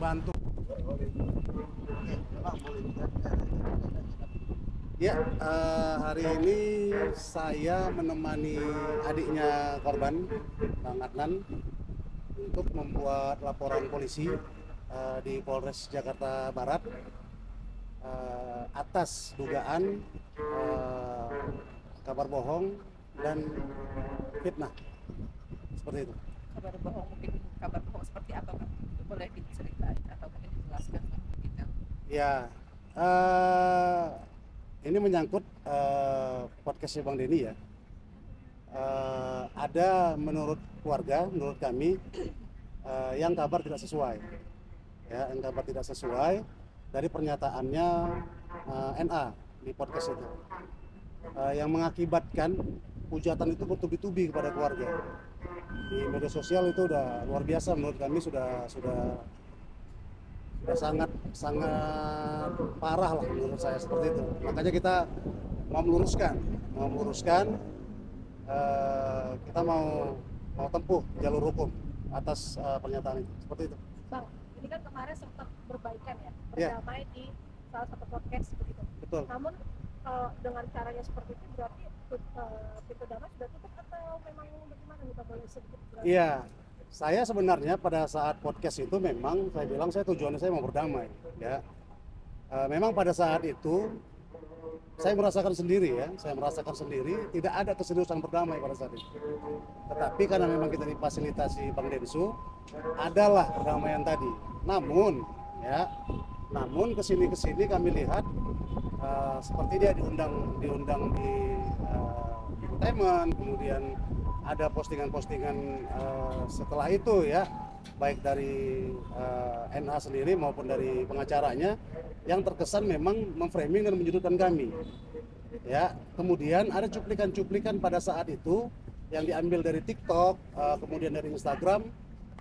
membantu. Ya, hari ini saya menemani adiknya korban, Bang Adnan, untuk membuat laporan polisi di Polres Jakarta Barat atas dugaan kabar bohong dan fitnah, seperti itu. Kabar bohong, mungkin kabar bohong seperti apa, Pak? Boleh diceritain atau mungkin dijelaskan lebih detail? Ya, ini menyangkut podcastnya Bang Denny ya. Ada menurut keluarga, menurut kami yang kabar tidak sesuai, ya, yang kabar tidak sesuai dari pernyataannya NA di podcast itu, yang mengakibatkan hujatan itu bertubi-tubi kepada keluarga di media sosial. Itu udah luar biasa menurut kami, sudah sangat parah lah menurut saya, seperti itu. Makanya kita mau meluruskan, kita mau tempuh jalur hukum atas pernyataan itu, seperti itu. Bang, ini kan kemarin sempat berbaikan ya, Ya. berdamai di salah satu podcast begitu. Betul. Namun dengan caranya seperti itu berarti pintu damai sudah tutup atau memang bagaimana nih Pak, boleh sedikit jelaskan? Iya, saya sebenarnya pada saat podcast itu memang saya bilang tujuannya saya mau berdamai, ya. Memang pada saat itu saya merasakan sendiri tidak ada keseriusan berdamai pada saat itu. Tetapi karena memang kita difasilitasi Bang Densu, adalah perdamaian tadi. Namun kesini kami lihat seperti dia diundang di entertainment, kemudian ada postingan-postingan setelah itu, ya, baik dari NA sendiri maupun dari pengacaranya, yang terkesan memang memframing dan menyudutkan kami, ya. Kemudian ada cuplikan-cuplikan pada saat itu yang diambil dari TikTok, kemudian dari Instagram,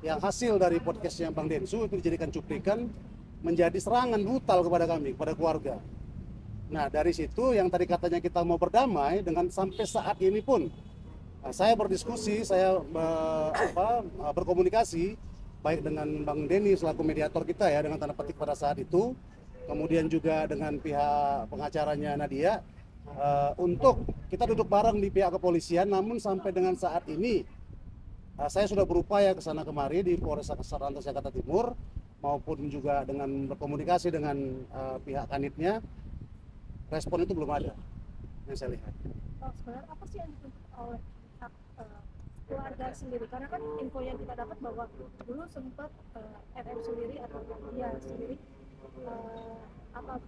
yang hasil dari podcastnya Bang Densu itu dijadikan cuplikan, menjadi serangan brutal kepada kami, kepada keluarga. Nah, dari situ yang tadi katanya kita mau berdamai, dengan sampai saat ini pun saya berdiskusi, saya berkomunikasi baik dengan Bang Denny selaku mediator kita, ya, dengan tanda petik pada saat itu, kemudian juga dengan pihak pengacaranya Nadia, untuk kita duduk bareng di pihak kepolisian. Namun sampai dengan saat ini saya sudah berupaya ke sana kemari di Polres Jakarta Timur, maupun juga dengan berkomunikasi dengan pihak kanitnya. Respon itu belum ada yang saya lihat. Sebenarnya apa sih yang dituntut oleh pihak keluarga sendiri? Karena kan info yang kita dapat bahwa dulu sempat RM sendiri atau dia sendiri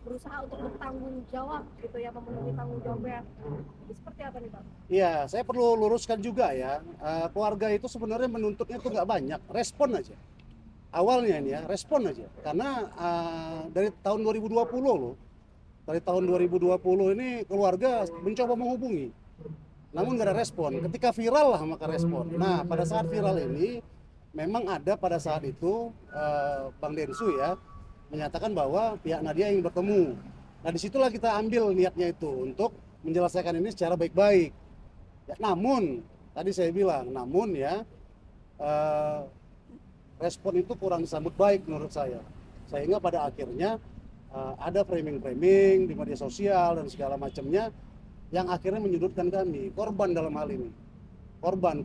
berusaha untuk bertanggung jawab gitu ya, memenuhi tanggung jawabnya. Ini seperti apa nih Bang? Iya, saya perlu luruskan juga, ya. Keluarga itu sebenarnya menuntutnya itu nggak banyak, respon aja. Awalnya ini, ya, respon aja. Karena dari tahun 2020 loh. Dari tahun 2020 ini keluarga mencoba menghubungi, namun nggak ada respon. Ketika viral lah maka respon. Nah, pada saat viral ini memang ada pada saat itu Bang Densu, ya, menyatakan bahwa pihak Nadia ingin bertemu. Nah, disitulah kita ambil niatnya itu untuk menyelesaikan ini secara baik-baik. Ya, namun tadi saya bilang, respon itu kurang disambut baik menurut saya, sehingga pada akhirnya ada framing-framing di media sosial dan segala macamnya yang akhirnya menyudutkan kami, korban dalam hal ini. Korban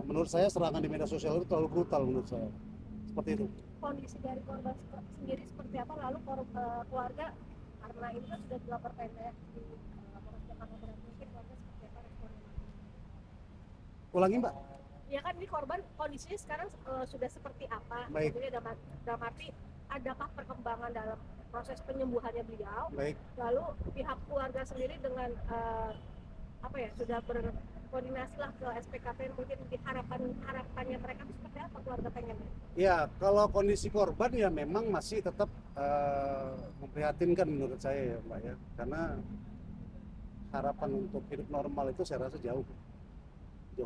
menurut saya serangan di media sosial itu terlalu brutal menurut saya. Seperti itu. Kondisi dari korban sendiri seperti apa? Lalu keluarga, karena ini kan sudah dilaporkan ya di Polres Jakarta Barat, mungkin keluarga seperti apa responnya? Ulangi, Mbak. Ya kan, ini korban kondisinya sekarang sudah seperti apa? Baik. Jadi dalam arti adakah perkembangan dalam proses penyembuhannya beliau? Baik. Lalu pihak keluarga sendiri dengan sudah berkoordinasi lah ke SPKP, mungkin di harapannya mereka itu seperti apa keluarga pengennya? Ya, kalau kondisi korban ya memang masih tetap memprihatinkan menurut saya, ya, Mbak, ya. Karena harapan untuk hidup normal itu saya rasa jauh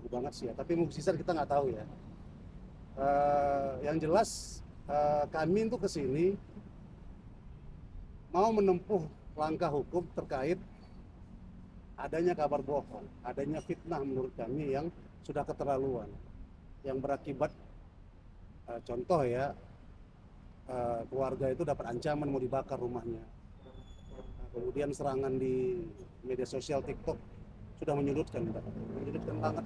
banget sih, ya. Tapi mukjizat kita nggak tahu, ya. Yang jelas kami itu kesini mau menempuh langkah hukum terkait adanya kabar bohong, adanya fitnah menurut kami yang sudah keterlaluan, yang berakibat contoh, ya, keluarga itu dapat ancaman mau dibakar rumahnya. Nah, kemudian serangan di media sosial TikTok sudah menyudutkan banget.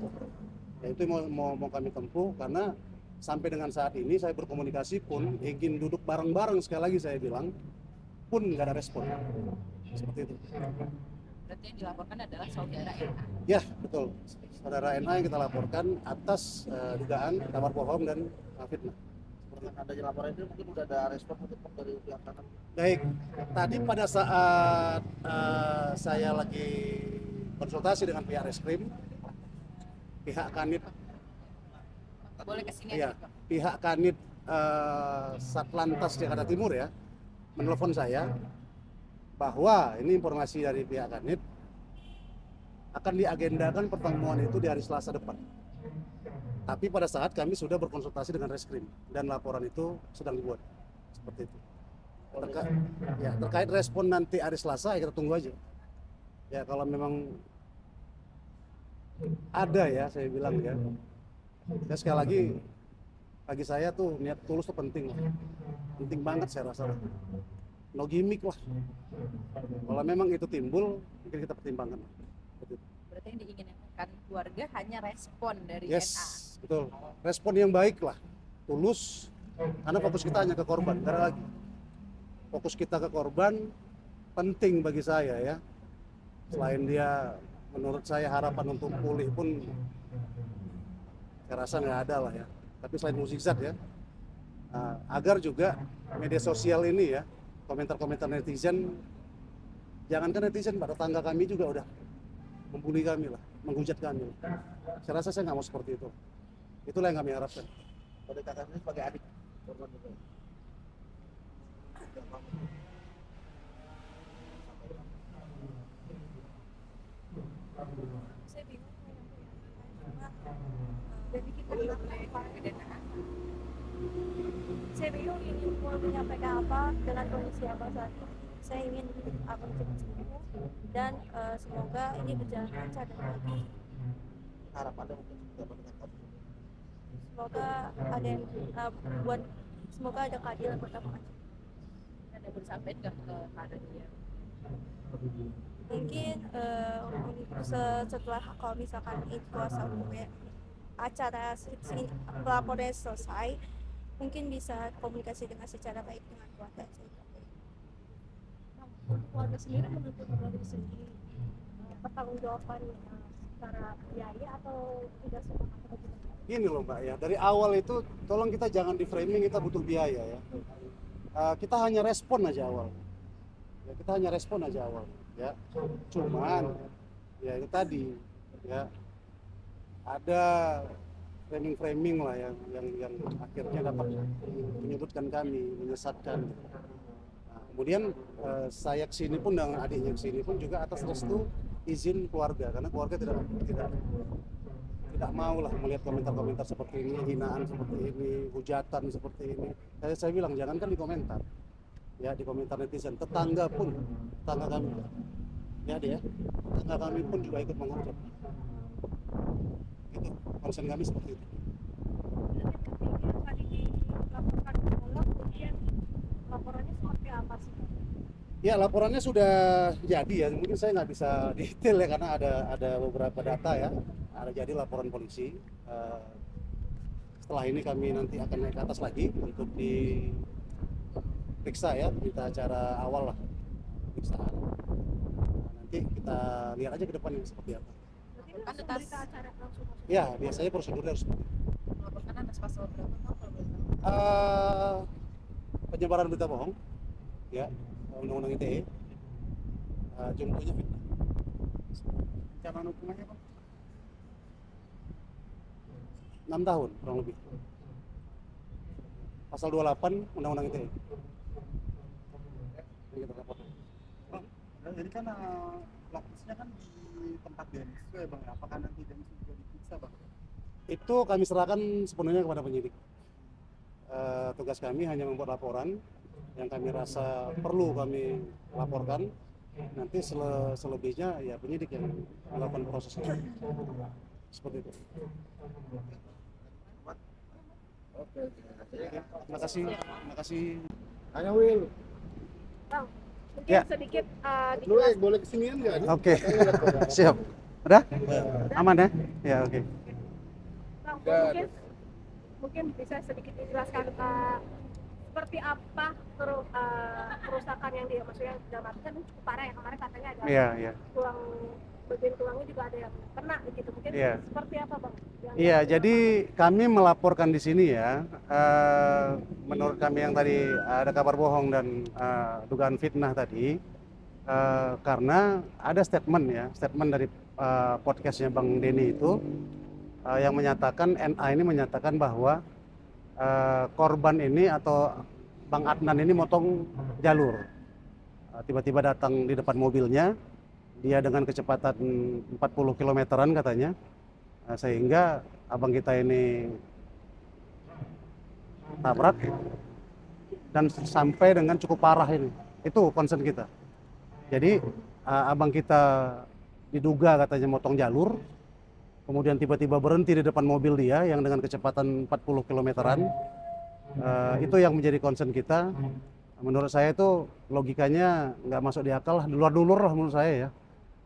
Ya itu mau kami tempuh, karena sampai dengan saat ini saya berkomunikasi pun ingin duduk bareng-bareng, sekali lagi saya bilang, pun nggak ada respon. Seperti itu. Berarti yang dilaporkan adalah saudara NA. Ya, betul. Saudara NA yang kita laporkan atas dugaan kabar bohong dan fitnah. Dengan adanya laporan itu mungkin udah ada respon untuk dari pihak kanan. Baik, tadi pada saat saya lagi konsultasi dengan pihak reskrim, pihak Kanit, Boleh kesini ya, aja Pak. pihak Kanit Satlantas Jakarta Timur ya, menelpon saya bahwa ini informasi dari pihak Kanit akan diagendakan pertemuan itu di hari Selasa depan. Tapi pada saat kami sudah berkonsultasi dengan reskrim dan laporan itu sedang dibuat. Seperti itu. Terkait respon nanti hari Selasa, ya kita tunggu aja. Ya kalau memang ada ya, saya bilang ya. Ya sekali lagi, bagi saya tuh niat tulus tuh penting lah. Penting banget saya rasa. No gimmick lah. Kalau memang itu timbul, mungkin kita pertimbangkan. Seperti itu. Berarti yang diinginkan keluarga hanya respon dari NA. Yes, betul. Respon yang baik lah, tulus. Karena fokus kita hanya ke korban, nggak ada lagi. Fokus kita ke korban penting bagi saya ya. Selain dia, menurut saya harapan untuk pulih pun saya rasa nggak ada lah ya. Tapi selain mukjizat ya, agar juga media sosial ini ya, komentar-komentar netizen, jangankan netizen, pada tetangga kami juga udah membuli kami lah, menghujat kami. Saya rasa saya nggak mau seperti itu. Itulah yang kami harapkan. Pada kakaknya sebagai adik korban juga. Saya bingung Jadi kita nggak boleh ke DNA. saya bingung ingin mau menyampaikan apa dengan kondisi apa saat ini. Saya ingin abang cepat sembuh dan semoga ini berjalan lancar dan baik. Harapannya mungkin juga dengan kasus ini. Semoga ada yang buat semoga ada keadilan buat abang Aceh. Ada bersampai nggak ke kanan dia? Mungkin setelah kalau misalkan itu kuasa hukumnya acara pelaporannya selesai, mungkin bisa komunikasi dengan secara baik dengan keluarga saya. Keluarga sendiri menuntut dari segi pertanggungjawaban secara biaya atau tidak semua atau bagaimana? Gini loh Mbak ya, dari awal itu tolong kita jangan di framing kita butuh biaya ya. Kita hanya respon aja awal. Ya, kita hanya respon aja awal ya. Cuman ya itu tadi ya, ada framing lah yang akhirnya dapat menyudutkan kami, menyesatkan. Nah, kemudian saya kesini pun dengan adiknya kesini pun juga atas restu izin keluarga, karena keluarga tidak mau lah melihat komentar-komentar seperti ini, hinaan seperti ini, hujatan seperti ini. Saya bilang jangankan di komentar, ya di komentar netizen, tetangga kami, ya dia, tetangga kami pun juga ikut menghujat. Itu concern kami seperti itu. Tadi dilaporkan ke Polda, kemudian laporannya seperti apa sih? Ya laporannya sudah jadi ya, mungkin saya nggak bisa detail ya karena ada beberapa data ya. Ada jadi laporan polisi. Setelah ini kami nanti akan naik ke atas lagi untuk diperiksa ya, kita acara awal lah periksaan. Nah, nanti kita lihat aja ke depannya seperti apa. Berarti Kan langsung atas- berita acara langsung masuk. Ya biasanya prosedurnya harus seperti itu. Melaporkan atas pasal berapa Pak, kalau boleh tahu? Penyebaran berita bohong, ya undang-undang ITE, jumlahnya fitnah. Ancaman hukumannya Pak? 6 tahun kurang lebih. Pasal 28 Undang-Undang ITE. Ini kita lapor. Bang, jadi kan lokasinya kan di tempat Densu ya Bang, apakah nanti Densu juga diperiksa Bang? Itu kami serahkan sepenuhnya kepada penyidik. Tugas kami hanya membuat laporan yang kami rasa perlu kami laporkan. Nanti selebihnya ya penyidik yang melakukan prosesnya. Seperti itu. Oke. Terima kasih. Hanya Will. Bang, mungkin Ya. sedikit Lu dijelaskan. boleh kesinian nggak? Oke. Siap. Udah? Aman ya? Ya, oke. Bang, Udah. mungkin bisa sedikit dijelaskan seperti apa kerusakan yang dia maksudnya dalam arti kan cukup parah ya, kemarin katanya ada Iya. tulang, bagian tulangnya juga ada yang kena gitu, mungkin Iya. seperti apa bang? Iya, jadi kami melaporkan di sini ya, menurut kami yang tadi ada kabar bohong dan dugaan fitnah tadi, karena ada statement dari podcastnya Bang Denny itu yang menyatakan NA ini menyatakan bahwa korban ini atau Bang Adnan ini motong jalur. Tiba-tiba datang di depan mobilnya, dia dengan kecepatan 40 kilometeran katanya, sehingga abang kita ini tabrak dan sampai dengan cukup parah ini. Itu concern kita. Jadi abang kita diduga katanya motong jalur, kemudian tiba-tiba berhenti di depan mobil dia yang dengan kecepatan 40 kilometeran. Itu yang menjadi concern kita. Menurut saya itu logikanya nggak masuk di akal lah, dulur-dulur lah menurut saya ya.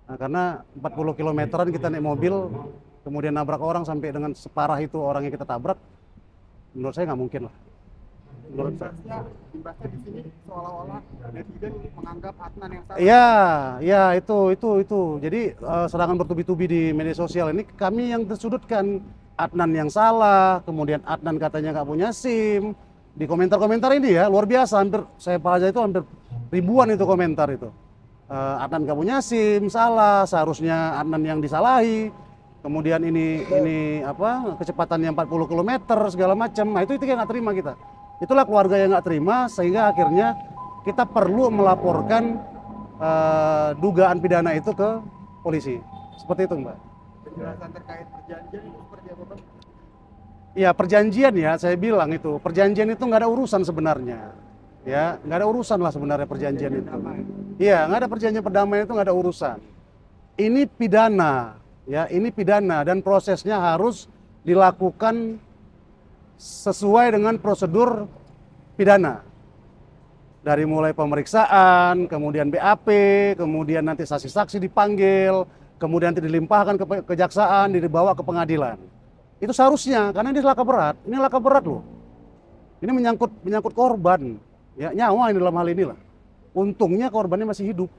Karena 40 kilometeran kita naik mobil, kemudian nabrak orang sampai dengan separah itu orang yang kita tabrak, menurut saya nggak mungkin lah. Menurut saya. Imbasnya di sini seolah-olah netizen menganggap Adnan yang salah. Ya itu. Jadi serangan bertubi-tubi di media sosial ini kami yang tersudutkan. Adnan yang salah, kemudian Adnan katanya nggak punya SIM. Di komentar-komentar ini ya luar biasa, hampir saya baca itu hampir ribuan itu komentar itu. Adnan nggak punya SIM, salah, seharusnya Adnan yang disalahi. Kemudian ini apa kecepatannya 40 km segala macam. Nah itu yang nggak terima kita. Itulah keluarga yang nggak terima, sehingga akhirnya kita perlu melaporkan dugaan pidana itu ke polisi. Seperti itu, Mbak. Penjelasan terkait perjanjian itu seperti apa bang? Ya perjanjian ya, saya bilang itu perjanjian itu nggak ada urusan sebenarnya, ya nggak ada urusan lah sebenarnya perjanjian itu. Iya nggak ada perjanjian perdamaian itu nggak ada urusan. Ini pidana, ya ini pidana dan prosesnya harus dilakukan sesuai dengan prosedur pidana. Dari mulai pemeriksaan, kemudian BAP, kemudian nanti saksi-saksi dipanggil, kemudian nanti dilimpahkan ke kejaksaan, dibawa ke pengadilan. Itu seharusnya, karena ini laka berat loh. Ini menyangkut korban, ya nyawa ini dalam hal inilah. Untungnya korbannya masih hidup.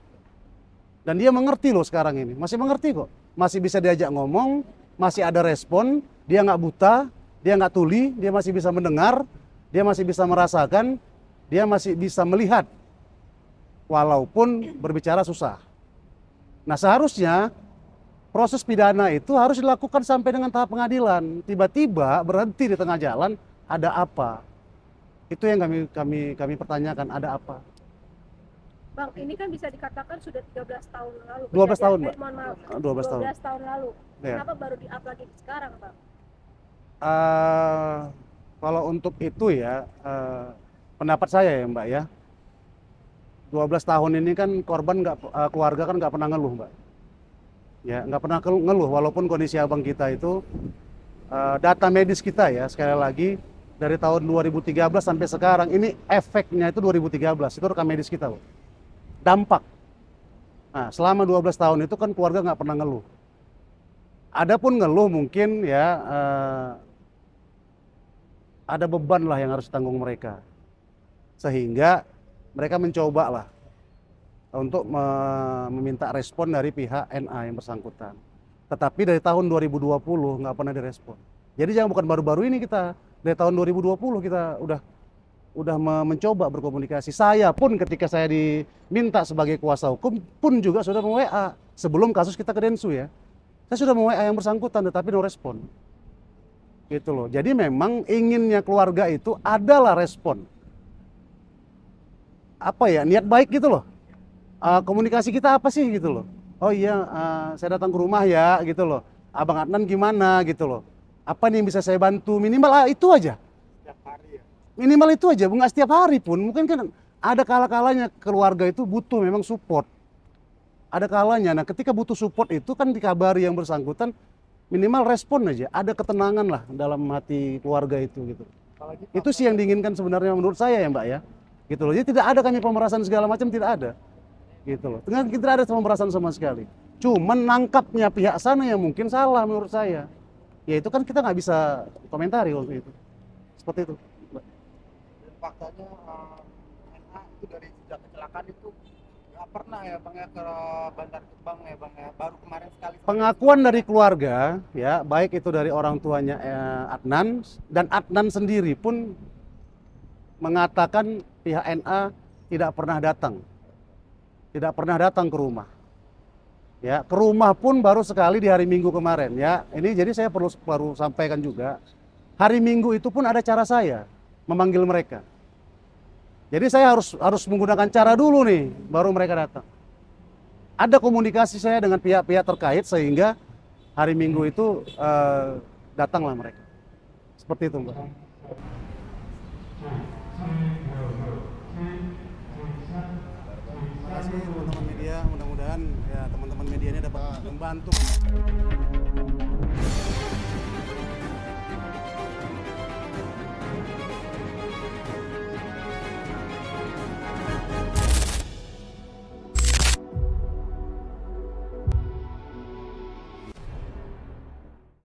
Dan dia mengerti loh sekarang ini, masih mengerti kok. Masih bisa diajak ngomong, masih ada respon, dia nggak buta, dia nggak tuli, dia masih bisa mendengar, dia masih bisa merasakan, dia masih bisa melihat. Walaupun berbicara susah. Nah seharusnya proses pidana itu harus dilakukan sampai dengan tahap pengadilan. Tiba-tiba berhenti di tengah jalan, ada apa? Itu yang kami pertanyakan, ada apa? Bang, ini kan bisa dikatakan sudah 13 tahun lalu. 12 tahun, Mbak. Mohon maaf. 12 tahun. 12 tahun lalu. Ya. Kenapa baru di-up lagi sekarang, Bang? Kalau untuk itu ya, pendapat saya ya Mbak ya, 12 tahun ini kan korban keluarga kan nggak pernah ngeluh Mbak. Ya nggak pernah ngeluh walaupun kondisi abang kita itu, data medis kita ya sekali lagi dari tahun 2013 sampai sekarang ini efeknya itu 2013, itu rekam medis kita loh. Dampak. Nah selama 12 tahun itu kan keluarga nggak pernah ngeluh. Adapun ngeluh mungkin ya ada beban lah yang harus ditanggung mereka, sehingga mereka mencoba lah untuk meminta respon dari pihak NA yang bersangkutan. Tetapi dari tahun 2020 nggak pernah direspon. Jadi jangan bukan baru-baru ini kita, dari tahun 2020 kita udah mencoba berkomunikasi. Saya pun ketika saya diminta sebagai kuasa hukum pun juga sudah me-WA sebelum kasus kita ke Densu ya. Saya sudah me-WA yang bersangkutan tetapi no respon. Gitu loh. Jadi memang inginnya keluarga itu adalah respon. Apa ya, niat baik gitu loh. Komunikasi kita apa sih gitu loh. Oh iya, saya datang ke rumah ya gitu loh. Abang Adnan gimana gitu loh. Apa nih yang bisa saya bantu, minimal itu aja. Setiap hari ya. Minimal itu aja, nggak setiap hari pun. Mungkin kan ada kala-kalanya keluarga itu butuh memang support. Ada kalanya, nah ketika butuh support itu kan dikabari yang bersangkutan, minimal respon aja, ada ketenangan lah dalam hati keluarga itu gitu. Apalagi Itu sih yang diinginkan sebenarnya menurut saya ya Mbak ya. Gitu loh. Jadi tidak ada kami pemerasan segala macam, tidak ada. Gitu loh. Tidak ada pemerasan sama sekali. Cuman nangkapnya pihak sana yang mungkin salah menurut saya. Ya itu kan kita nggak bisa komentari waktu itu. Seperti itu. dan faktanya NA itu dari sejak kecelakaan itu nggak pernah ya bang ya ke Bantar Gebang ya bang ya, baru kemarin sekali. Pengakuan dari keluarga ya, baik itu dari orang tuanya Adnan dan Adnan sendiri pun mengatakan pihak NA tidak pernah datang. Tidak pernah datang ke rumah. Ya, ke rumah pun baru sekali di hari Minggu kemarin ya. Ini jadi saya baru sampaikan juga. Hari Minggu itu pun ada cara saya memanggil mereka. Jadi saya harus menggunakan cara dulu nih baru mereka datang. Ada komunikasi saya dengan pihak-pihak terkait sehingga hari Minggu itu datanglah mereka. Seperti itu, Mbak. Terima kasih teman-teman media, mudah-mudahan ya teman-teman media ini dapat membantu.